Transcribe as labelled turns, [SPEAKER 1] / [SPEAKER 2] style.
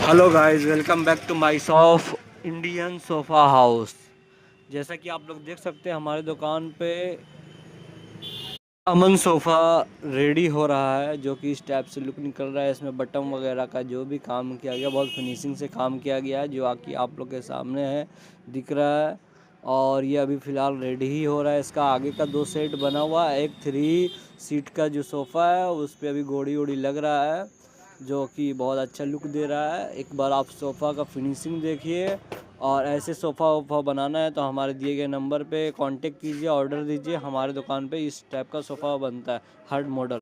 [SPEAKER 1] Hello guys, welcome back to my shop Indian sofa house. जैसा कि आप लोग देख सकते हैं हमारे दुकान पे अमन सोफ़ा रेडी हो रहा है, जो कि इस टाइप से लुक निकल रहा है। इसमें बटन वगैरह का जो भी काम किया गया बहुत फिनिशिंग से काम किया गया है, जो कि आप लोग के सामने है दिख रहा है। और ये अभी फ़िलहाल रेडी ही हो रहा है। इसका आगे का 2 सेट बना हुआ है। एक 3 सीट का जो सोफ़ा है उस पे अभी घोड़ी वोड़ी लग रहा है, जो कि बहुत अच्छा लुक दे रहा है। एक बार आप सोफ़ा का फिनिशिंग देखिए। और ऐसे सोफ़ा वोफ़ा बनाना है तो हमारे दिए गए नंबर पे कांटेक्ट कीजिए, ऑर्डर दीजिए। हमारे दुकान पे इस टाइप का सोफ़ा बनता है, हर मॉडल।